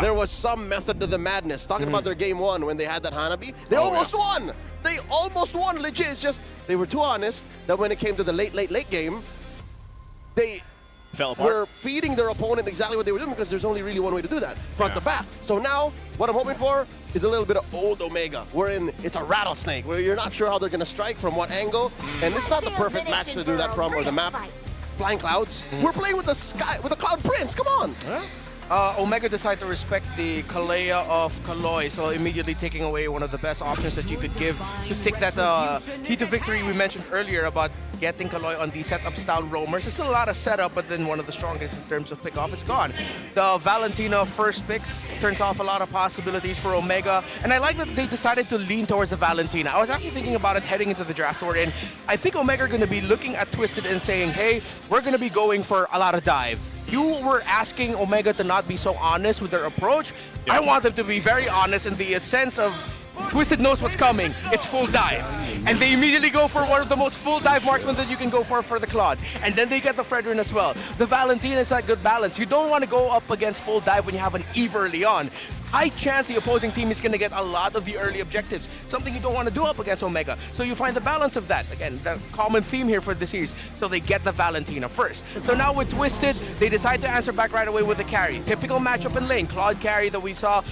There was some method to the madness. Talking about their game one when they had that Hanabi, they almost won. They almost won, legit. It's just they were too honest that when it came to the late game, they fell apart. were feeding their opponent exactly what they were doing because there's only really one way to do that, front to back. So now, what I'm hoping for is a little bit of old Omega, wherein it's a rattlesnake, where you're not sure how they're going to strike, from what angle, and it's not the perfect match to do that from, or the map. Flying clouds. We're playing with the sky, with the Cloud Prince, come on! Omega decided to respect the Kalea of Kaloy, so immediately taking away one of the best options that you could give to take that heat of victory we mentioned earlier about getting Kaloy on the setup style roamers. There's still a lot of setup, but then one of the strongest in terms of pick-off is gone. The Valentina first pick turns off a lot of possibilities for Omega, and I like that they decided to lean towards the Valentina. I was actually thinking about it heading into the draft we're in. I think Omega are going to be looking at Twisted and saying, hey, we're going to be going for a lot of dive. You were asking Omega to not be so honest with their approach. I want them to be very honest in the sense of Twisted knows what's coming. It's full dive. And they immediately go for one of the most full dive marksmen that you can go for the Claude. And then they get the Fredrin as well. The Valentina is that good balance. You don't want to go up against full dive when you have an Eve early on. High chance the opposing team is going to get a lot of the early objectives, something you don't want to do up against Omega. So you find the balance of that. Again, the common theme here for the series. So they get the Valentina first. So now with Twisted, they decide to answer back right away with the carry. Typical matchup in lane, Claude carry that we saw.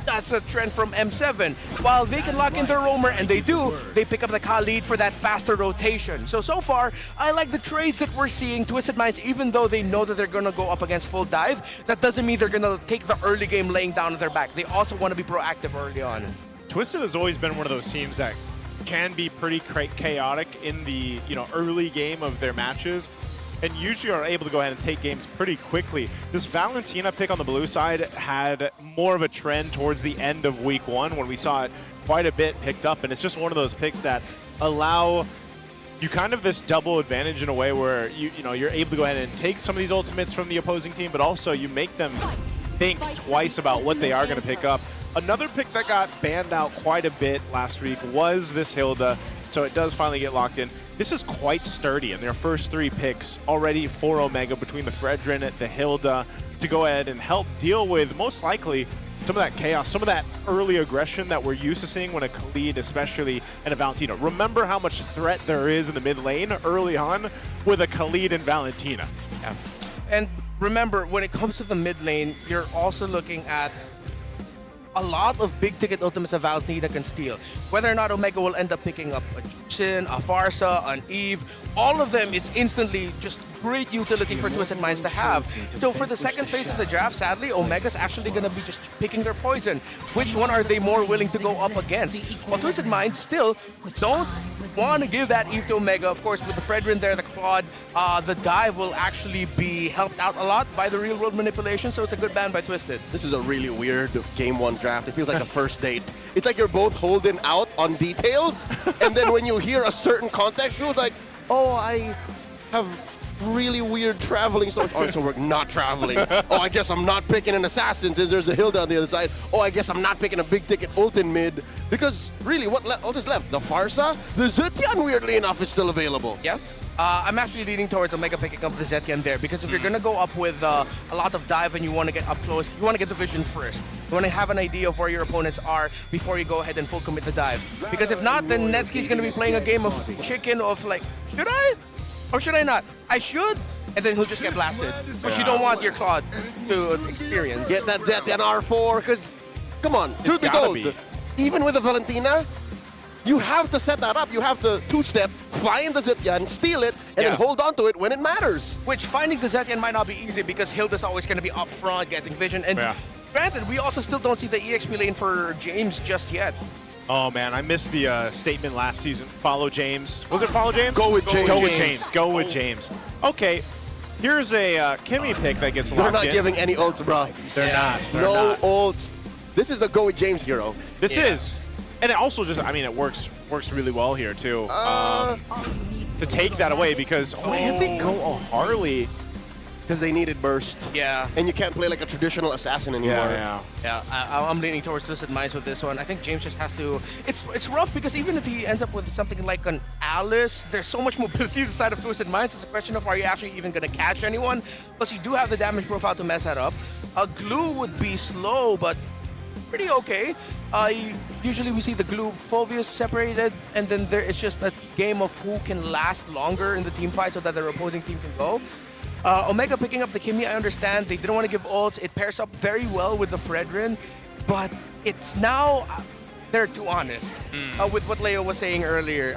That's a trend from M7. While they can lock in their roamer, and they do, they pick up the Khalid for that faster rotation. So far, I like the trades that we're seeing. Twisted Minds, even though they know that they're going to go up against full dive, that doesn't mean they're going to take the early game laying down on their back. They also want to be proactive early on. Twisted has always been one of those teams that can be pretty chaotic in the early game of their matches, and usually are able to go ahead and take games pretty quickly. This Valentina pick on the blue side had more of a trend towards the end of week one when we saw it quite a bit picked up, and it's just one of those picks that allow you kind of this double advantage in a way where you're able to go ahead and take some of these ultimates from the opposing team, but also you make them think twice about what they are going to pick up. Another pick that got banned out quite a bit last week was this Hilda, so it does finally get locked in. This is quite sturdy in their first three picks already for Omega, between the Fredrin, the Hilda, to go ahead and help deal with, most likely, some of that chaos, some of that early aggression that we're used to seeing when a Khalid, especially, and a Valentina. Remember how much threat there is in the mid lane early on with a Khalid and Valentina. Yeah. And remember, when it comes to the mid lane, you're also looking at a lot of big-ticket ultimates that Valentina can steal. Whether or not Omega will end up picking up a Jin, a Farsa, an Eve, all of them is instantly just great utility for Twisted Minds to have. So for the second phase of the draft, sadly, Omega's actually going to be just picking their poison. Which one are they more willing to go up against? Well, Twisted Minds still don't want to give that Eve to Omega. Of course, with the Fredrin there, the Claude, the dive will actually be helped out a lot by the real-world manipulation, so it's a good ban by Twisted. This is a really weird game one draft. It feels like a first date. It's like you're both holding out on details, and then when you hear a certain context, it feels like, oh, I have really weird traveling. So we're not traveling. Oh, I guess I'm not picking an assassin since there's a Hilda on the other side. Oh, I guess I'm not picking a big ticket ult in mid. Because really, what ult is left? The Farsa? The Zetian, weirdly enough, is still available. Yeah. I'm actually leaning towards Omega picking up the Zetian there, because if you're going to go up with a lot of dive and you want to get up close, you want to get the vision first. You want to have an idea of where your opponents are before you go ahead and full commit the dive. Because if not, then Netsuki's going to be playing a game of chicken of like, should I? Or should I not? I should, and then he'll just get blasted. But you don't want your Claude to experience. Get that Zetian R4, because, come on, truth be told, even with the Valentina, you have to set that up. You have to two-step, find the Zetian, steal it, and then hold on to it when it matters. Which finding the Zetian might not be easy, because Hilda's always going to be up front, getting vision. And granted, we also still don't see the EXP lane for James just yet. Oh man, I missed the statement last season. Follow James. Was it follow James? Go with James. Go with James. Go with James. Okay, here's a Kimmy pick that gets locked in. They're not giving any ults, bro. They're not. No ults. This is the go with James hero. This is. And it also just, I mean, it works really well here too. To take that away, because, oh man, they go a Harley. because they needed burst. Yeah. And you can't play like a traditional assassin anymore. Yeah, I'm leaning towards Twisted Minds with this one. I think James just has to. It's rough because even if he ends up with something like an Alice, there's so much mobility inside of Twisted Minds. It's a question of are you actually even going to catch anyone? Plus, you do have the damage profile to mess that up. Glue would be slow, but pretty okay. Usually we see the Glue Phoveus separated, and then there is just a game of who can last longer in the team fight so that their opposing team can go. Omega picking up the Kimmy, I understand. They didn't want to give ults. It pairs up very well with the Fredrin, but it's now, they're too honest. With what Leo was saying earlier,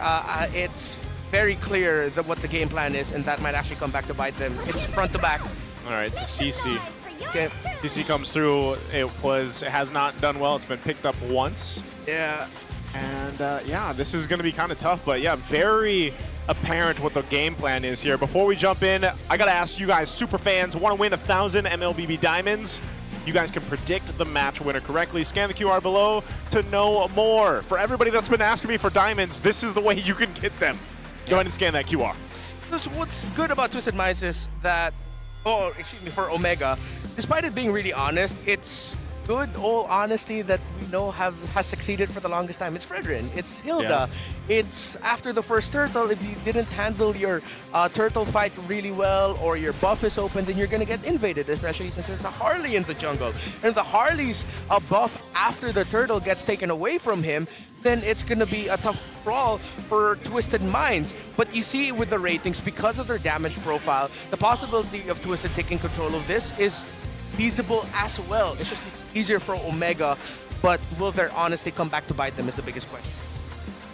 it's very clear that what the game plan is, and that might actually come back to bite them. It's front to back. All right, it's a CC. Okay. CC comes through. It has not done well. It's been picked up once. Yeah. And yeah, this is going to be kind of tough, but yeah, very apparent what the game plan is here. Before we jump in, I got to ask you guys, super fans, want to win 1,000 MLBB diamonds? You guys can predict the match winner correctly. Scan the QR below to know more. For everybody that's been asking me for diamonds, this is the way you can get them. Go ahead and scan that QR. So what's good about Twisted Minds is that, for Omega, despite it being really honest, it's good old honesty that we know has succeeded for the longest time. It's Fredrin, it's Hilda. It's after the first turtle, if you didn't handle your turtle fight really well or your buff is open, then you're gonna get invaded, especially since it's a Harley in the jungle. And the Harley's buff after the turtle gets taken away from him, then it's gonna be a tough brawl for Twisted Minds. But you see with the ratings, because of their damage profile, the possibility of Twisted taking control of this is feasible as well. It's easier for Omega, but will their honesty come back to bite them is the biggest question.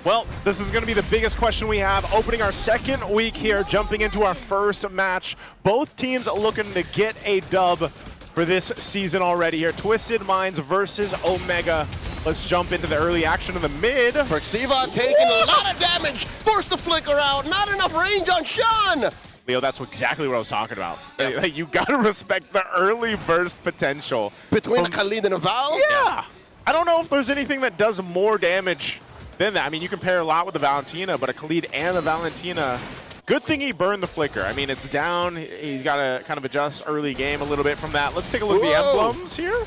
Well, this is going to be the biggest question we have. Opening our second week here, jumping into our first match. Both teams looking to get a dub for this season already here. Twisted Minds versus Omega. Let's jump into the early action in the mid. Perxiva taking a lot of damage, forced to flicker out, not enough range on Sean. Leo, that's exactly what I was talking about. Like, you got to respect the early burst potential. Between a Khalid and a Val? Yeah. I don't know if there's anything that does more damage than that. I mean, you can pair a lot with the Valentina, but a Khalid and a Valentina, good thing he burned the flicker. I mean, it's down. He's got to kind of adjust early game a little bit from that. Let's take a look at the emblems here.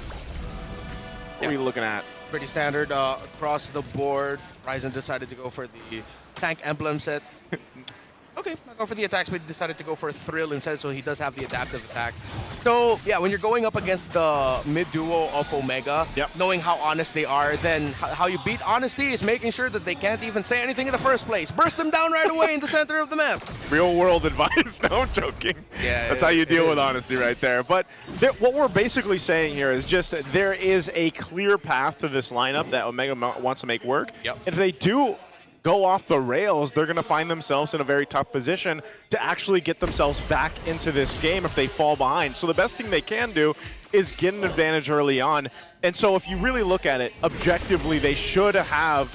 What are we looking at? Pretty standard across the board. Ryzen decided to go for the tank emblem set. Okay, I'll go for the attacks, but he decided to go for a thrill instead, so he does have the adaptive attack. So, yeah, when you're going up against the mid-duo of Omega, knowing how honest they are, then how you beat honesty is making sure that they can't even say anything in the first place. Burst them down right away in the center of the map. Real-world advice. No, I'm joking. Yeah, that's how you deal with honesty right there. But what we're basically saying here is just there is a clear path to this lineup that Omega wants to make work. If they do go off the rails, they're going to find themselves in a very tough position to actually get themselves back into this game if they fall behind. So the best thing they can do is get an advantage early on. And so if you really look at it objectively, they should have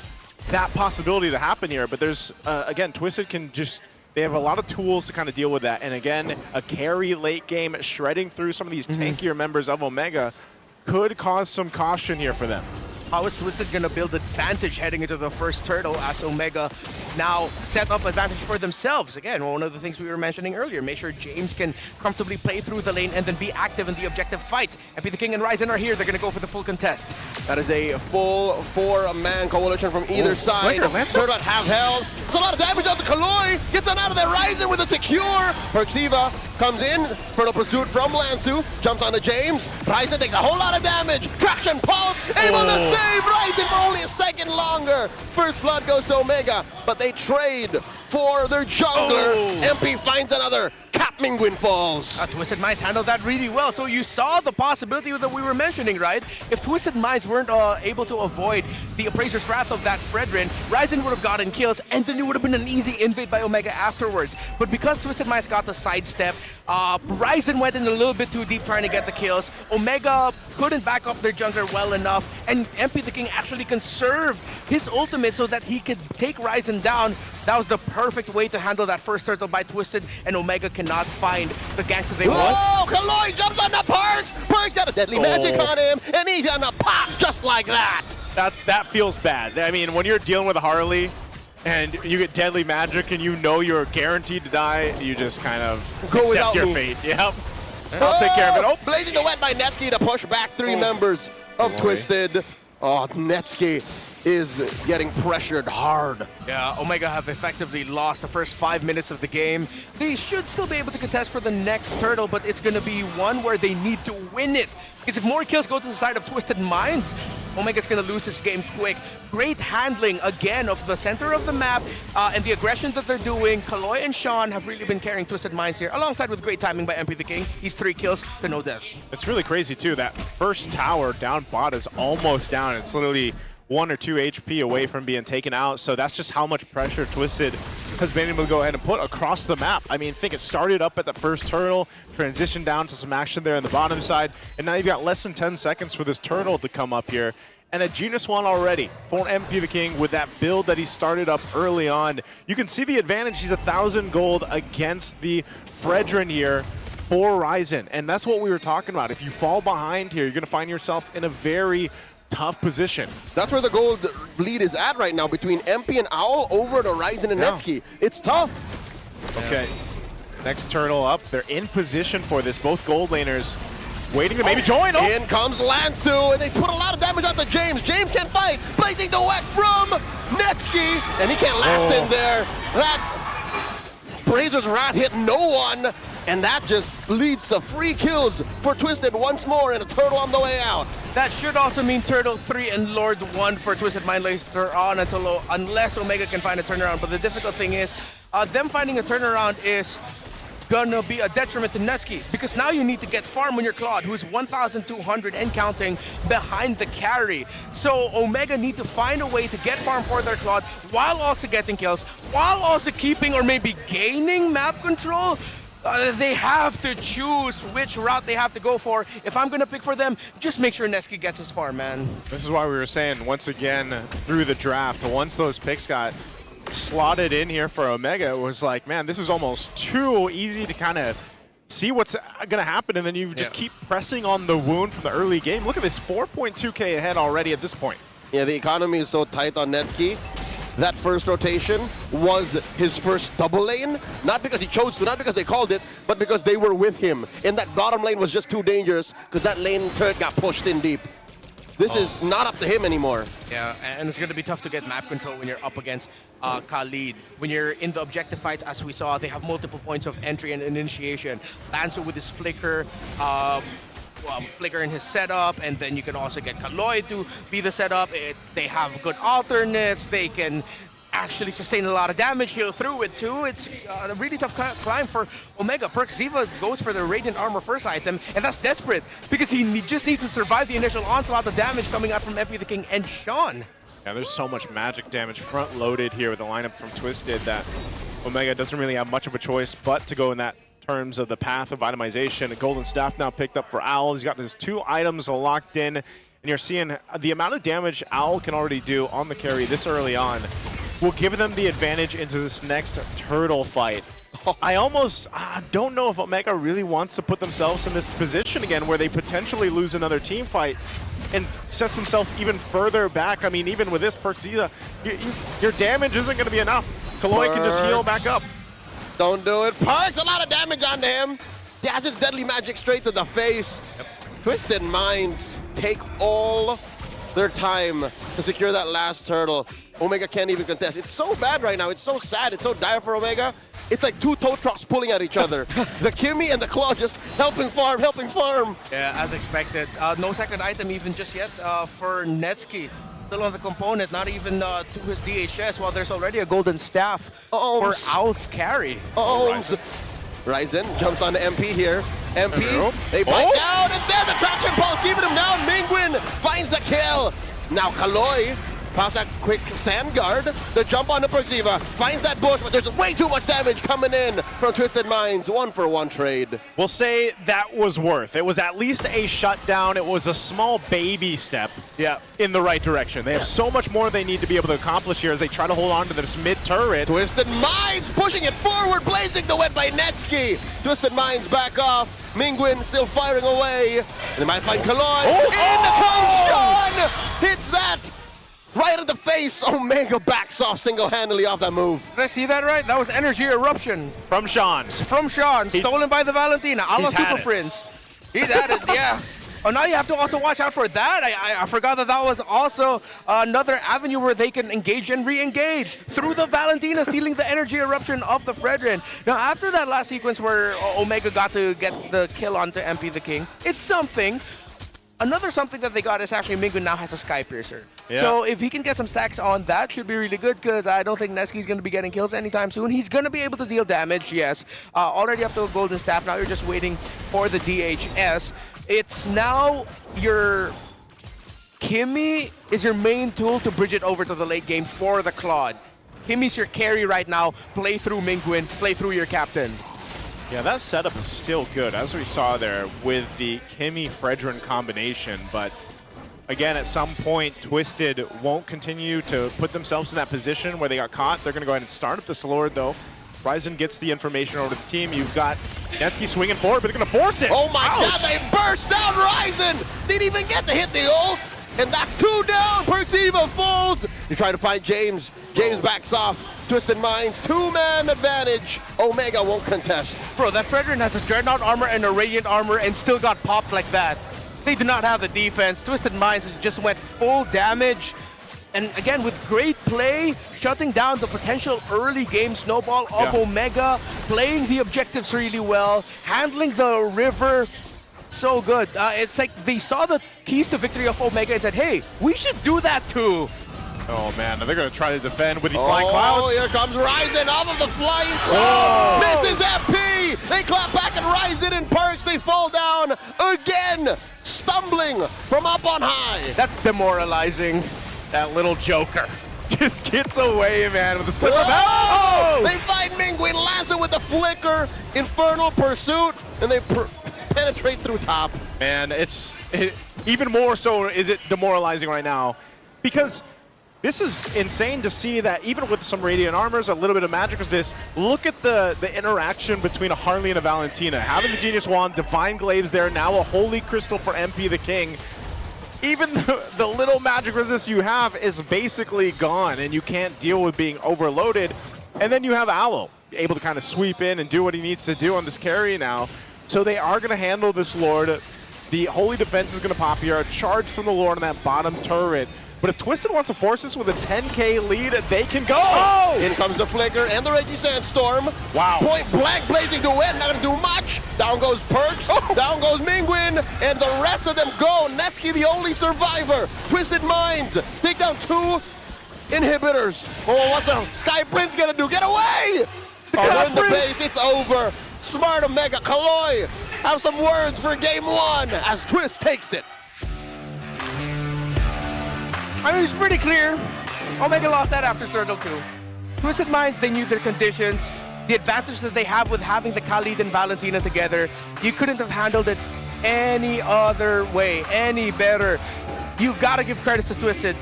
that possibility to happen here. But there's, again, Twisted can just, they have a lot of tools to kind of deal with that. And again, a carry late game, shredding through some of these tankier members of Omega could cause some caution here for them. How is Twisted going to build advantage heading into the first turtle as Omega now set up advantage for themselves? Again, one of the things we were mentioning earlier, make sure James can comfortably play through the lane and then be active in the objective fights. MP the King and Ryzen are here. They're going to go for the full contest. That is a full four-man coalition from either side. Turtle have health. It's a lot of damage out to Kaloi. Gets on out of there. Ryzen with a secure. Perxiva comes in. Fertile Pursuit from Lansu. Jumps onto James. Ryzen takes a whole lot of damage. Traction Pulse. Able to save Ryzen for only a second longer. First blood goes to Omega, but they trade for their jungler. MP finds another. Capmingwin falls. Twisted Minds handled that really well. So you saw the possibility that we were mentioning, right? If Twisted Minds weren't able to avoid the Appraiser's Wrath of that Fredrin, Ryzen would have gotten kills, and then it would have been an easy invade by Omega afterwards. But because Twisted Minds got the sidestep, Ryzen went in a little bit too deep trying to get the kills. Omega couldn't back up their jungler well enough, and MP the King actually conserved his ultimate so that he could take Ryzen down. That was the perfect way to handle that first turtle by Twisted, and Omega cannot find the ganks that they want. Oh, Kaloi jumps on the Perks! Perks got a deadly magic on him, and he's gonna pop just like that! That feels bad. I mean, when you're dealing with Harley, and you get deadly magic and you know you're guaranteed to die, you just kind of go accept without your me. fate. Yep. I'll take care of it. Oh, Blazing the Wet by Netsky to push back three members of Twisted. Oh, Netsky is getting pressured hard. Yeah, Omega have effectively lost the first 5 minutes of the game. They should still be able to contest for the next turtle, but it's going to be one where they need to win it. Because if more kills go to the side of Twisted Minds, Omega's going to lose this game quick. Great handling, again, of the center of the map and the aggression that they're doing. Kaloy and Sean have really been carrying Twisted Minds here, alongside with great timing by MP the King. He's 3 kills to no deaths. it's really crazy, too. That first tower down bot is almost down. It's literally 1 or 2 HP away from being taken out. So that's just how much pressure Twisted has been able to go ahead and put across the map. I mean, think it started up at the first turtle, transitioned down to some action there on the bottom side, and now you've got less than 10 seconds for this turtle to come up here. And a Genius one already for MP the King with that build that he started up early on. You can see the advantage. He's 1,000 gold against the Fredrin here for Ryzen. And that's what we were talking about. If you fall behind here, you're going to find yourself in a very tough position. That's where the gold lead is at right now, between MP and Owl over to Ryzen and Netsky. It's tough. Okay, next turtle up. They're in position for this. Both gold laners waiting to maybe join. Oh. In comes Lansu, and they put a lot of damage onto James. James can fight. Blazing the Wet from Netsky, and he can't last in there. That Brazer's Rat hit no one, and that just leads to free kills for Twisted once more, and a turtle on the way out. That should also mean Turtle 3 and Lord 1 for Twisted Mind later on unless Omega can find a turnaround. But the difficult thing is, them finding a turnaround is gonna be a detriment to Netsky, because now you need to get farm on your Claude, who's 1,200 and counting behind the carry. So Omega need to find a way to get farm for their Claude while also getting kills, while also keeping or maybe gaining map control. They have to choose which route they have to go for. If I'm going to pick for them, just make sure Netsky gets his farm, man. This is why we were saying, once again, through the draft, once those picks got slotted in here for Omega, it was like, man, this is almost too easy to kind of see what's going to happen, and then you just keep pressing on the wound from the early game. Look at this, 4.2K ahead already at this point. Yeah, the economy is so tight on Netsky. That first rotation was his first double lane, not because he chose to, not because they called it, but because they were with him. And that bottom lane was just too dangerous because that lane turret got pushed in deep. This is not up to him anymore. Yeah, and it's going to be tough to get map control when you're up against Khalid. When you're in the objective fights, as we saw, they have multiple points of entry and initiation. Lancer with his flicker, flicker in his setup, and then you can also get Kaloy to be the setup. They have good alternates. They can actually sustain a lot of damage, heal through it too. It's a really tough climb for Omega. Ziva goes for the Radiant Armor first item, and that's desperate because he just needs to survive the initial onslaught of damage coming out from MP the King and Sean. Yeah, there's so much magic damage front-loaded here with the lineup from Twisted that Omega doesn't really have much of a choice but to go in that terms of the path of itemization. A golden staff now picked up for Owl. He's got his 2 items locked in, and you're seeing the amount of damage Owl can already do on the carry this early on will give them the advantage into this next turtle fight. I almost don't know if Omega really wants to put themselves in this position again where they potentially lose another team fight and sets himself even further back. I mean, even with this Perkzilla, your damage isn't going to be enough. Kaloy can just heal back up. Don't do it. Parks, a lot of damage onto him. Yeah, just deadly magic straight to the face. Twisted Minds take all their time to secure that last turtle. Omega can't even contest. It's so bad right now. It's so sad. It's so dire for Omega. It's like 2 tow trucks pulling at each other. The Kimmy and the Claw just helping farm, helping farm. Yeah, as expected. No second item even just yet for Netsky. Still on the component, not even to his DHS, while there's already a golden staff for Owl's carry. Ryzen jumps on the MP here. MP, they bite down, and there's a traction pulse, keeping him down. Mingwin finds the kill. Now Kaloy pops that quick sand guard to jump on the Perkzilla, finds that bush, but there's way too much damage coming in from Twisted Minds. 1-for-1 trade. We'll say that was worth. It was at least a shutdown. It was a small baby step in the right direction. They have so much more they need to be able to accomplish here as they try to hold on to this mid turret. Twisted Minds pushing it forward, blazing the Wet by Netsky. Twisted Minds back off. Mingwin still firing away. And they might find Kaloy. In comes Sean! Hits that right in the face. Omega backs off single-handedly off that move. Did I see that right? That was Energy Eruption. From Sean. From Sean, stolen by the Valentina. A la He's had Super it. Prince. He's at it, yeah. Oh, now you have to also watch out for that. I forgot that that was also another avenue where they can engage and re-engage through the Valentina, stealing the Energy Eruption of the Fredrin. Now, after that last sequence where Omega got to get the kill onto MP the King, it's something. Another something that they got is actually Mingwen now has a Sky Piercer. Yeah. So if he can get some stacks on that, should be really good, because I don't think Neski's going to be getting kills anytime soon. He's going to be able to deal damage, yes. Already up to a Golden Staff. Now you're just waiting for the DHS. It's now your Kimmy is your main tool to bridge it over to the late game for the Claude. Kimmy's your carry right now. Play through Mingwen, play through your captain. Yeah, that setup is still good, as we saw there with the Kimmy-Fredrin combination. But again, at some point, Twisted won't continue to put themselves in that position where they got caught. They're going to go ahead and start up this Lord, though. Ryzen gets the information over to the team. You've got Netsky swinging forward, but they're going to force it. Oh my Ouch. God, they burst down Ryzen. Didn't even get to hit the ult. And that's 2 down. Perciva falls. You're trying to find James. James backs off. Twisted Minds, 2-man advantage. Omega won't contest. Bro, that Fredrin has a Dreadnought armor and a Radiant armor and still got popped like that. They do not have the defense. Twisted Minds just went full damage. And again, with great play, shutting down the potential early game snowball of Omega, playing the objectives really well, handling the river so good. It's like they saw the keys to victory of Omega and said, hey, we should do that too. Oh man, they're going to try to defend with these flying clouds. Here comes Ryzen off of the flying cloud. Misses FP. They clap back at Ryzen and Perks. They fall down again, stumbling from up on high. That's demoralizing. That little Joker just gets away, man, with the slipper Whoa! back. They find Mingwen, Lazo with the flicker, Infernal Pursuit, and they penetrate through top. Man, even more so is it demoralizing right now, because this is insane to see that even with some Radiant Armors, a little bit of magic resist, look at the interaction between a Harley and a Valentina. Having the Genius Wand, Divine Glaives there, now a Holy Crystal for MP the King. Even the little magic resist you have is basically gone, and you can't deal with being overloaded. And then you have Aloe, able to kind of sweep in and do what he needs to do on this carry now. So they are going to handle this Lord. The Holy Defense is going to pop here, a charge from the Lord on that bottom turret. But if Twisted wants to force this with a 10k lead, they can go! Oh! In comes the Flicker and the Reggie Sandstorm. Wow. Point blank blazing to win, not gonna do much. Down goes Perks, down goes Mingwen, and the rest of them go. Netsky the only survivor. Twisted Minds take down 2 inhibitors. Oh, what's the Sky Prince gonna do? Get away! In the base, it's over. Smart Omega, Kaloy, have some words for game 1 as Twist takes it. I mean, it's pretty clear. Omega lost that after Turtle 2. Twisted Minds, they knew their conditions. The advantage that they have with having the Khalid and Valentina together, you couldn't have handled it any other way, any better. You gotta give credit to Twisted.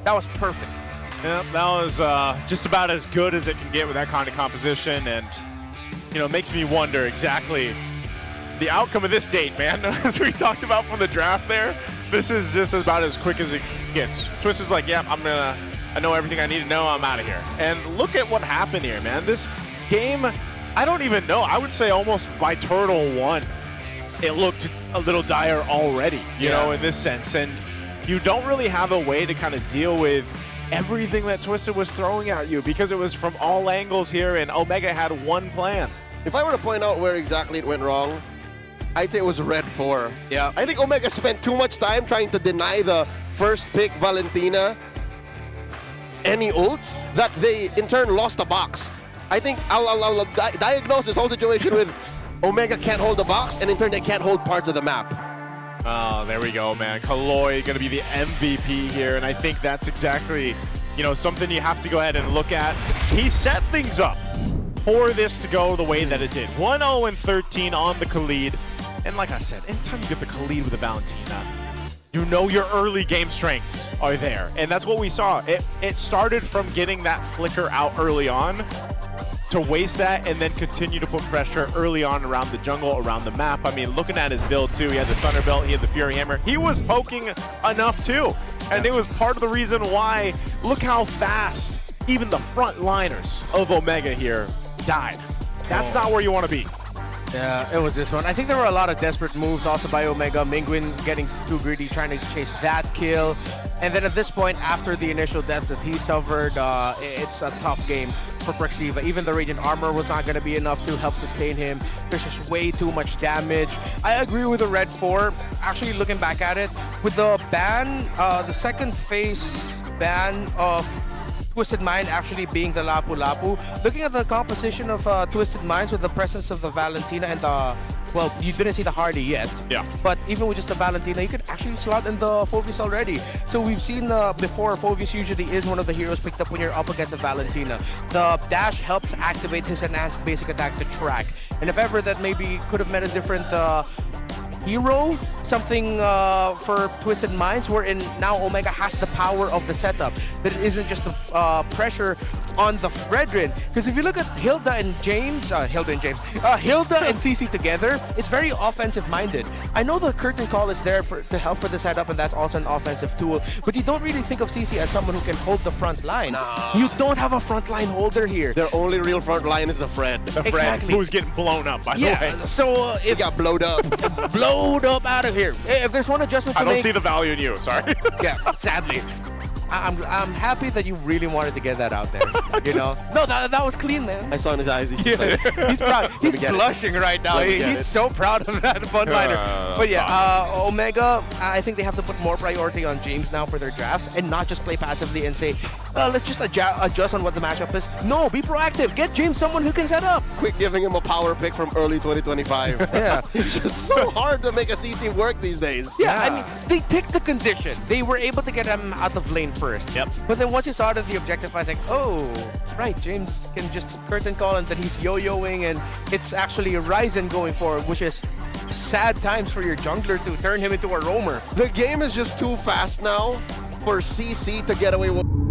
That was perfect. Yeah, that was just about as good as it can get with that kind of composition, and you know, it makes me wonder exactly the outcome of this date, man. As we talked about from the draft there, this is just about as quick as it gets. Twisted's like, yeah, I know everything I need to know, I'm out of here. And look at what happened here, man. This game, I don't even know, I would say almost by Turtle 1, it looked a little dire already, you know, in this sense. And you don't really have a way to kind of deal with everything that Twisted was throwing at you, because it was from all angles here, and Omega had one plan. If I were to point out where exactly it went wrong, I'd say it was Red 4. Yeah. I think Omega spent too much time trying to deny the first pick Valentina any ults that they in turn lost the box. I think I'll diagnose this whole situation with Omega can't hold the box, and in turn they can't hold parts of the map. Oh, there we go, man. Kaloy going to be the MVP here, and I think that's exactly, you know, something you have to go ahead and look at. He set things up for this to go the way that it did. 1-0-13 on the Khalid. And like I said, anytime you get the Khalid with the Valentina, you know your early game strengths are there. And that's what we saw. It started from getting that flicker out early on. to waste that and then continue to put pressure early on around the jungle, around the map. I mean, looking at his build too, he had the Thunderbolt, he had the Fury Hammer. He was poking enough too. And it was part of the reason why, look how fast even the front liners of Omega here died. That's not where you want to be. Yeah, it was this one. I think there were a lot of desperate moves also by Omega. Mingwin getting too greedy, trying to chase that kill. And then at this point, after the initial deaths that he suffered, it's a tough game for Prexiva. Even the Radiant Armor was not going to be enough to help sustain him. There's just way too much damage. I agree with the Red 4. Actually, looking back at it, with the ban, the second phase ban of Twisted Mind actually being the Lapu Lapu. Looking at the composition of Twisted Minds with the presence of the Valentina and the, well, you didn't see the Hardy yet. Yeah. But even with just the Valentina, you could actually slot in the Phoebus already. So we've seen before, Phoebus usually is one of the heroes picked up when you're up against a Valentina. The dash helps activate his enhanced basic attack to track. And if ever that maybe could have met a different hero, something for Twisted Minds, wherein now Omega has the power of the setup, that it isn't just the pressure on the Fredrin. Because if you look at Hilda and CC together, it's very offensive minded. I know the curtain call is there to help for the setup, and that's also an offensive tool, but you don't really think of CC as someone who can hold the front line. Nah. You don't have a front line holder here. Their only real front line is the Fred. The Fred, Exactly. who's getting blown up, by the way. So He if got blowed up. blowed up out of here. If there's one adjustment to I don't make, see the value in you, sorry. yeah, sadly. I'm happy that you really wanted to get that out there. You know? No, that was clean, man. I saw in his eyes. He's just like, He's proud. He's me get it. blushing right now. Let me get He's it. so proud of that fun liner. But yeah, Omega, I think they have to put more priority on James now for their drafts and not just play passively and say, let's just adjust on what the matchup is. No, be proactive. Get James someone who can set up. Quit giving him a power pick from early 2025. Yeah. It's just so hard to make a CC work these days. Yeah, I mean, they take the condition. They were able to get him out of lane first. Yep. But then once you saw that the objective, I was like, oh, right, James can just curtain call and then he's yo-yoing, and it's actually Ryzen going forward, which is sad times for your jungler to turn him into a roamer. The game is just too fast now for CC to get away with.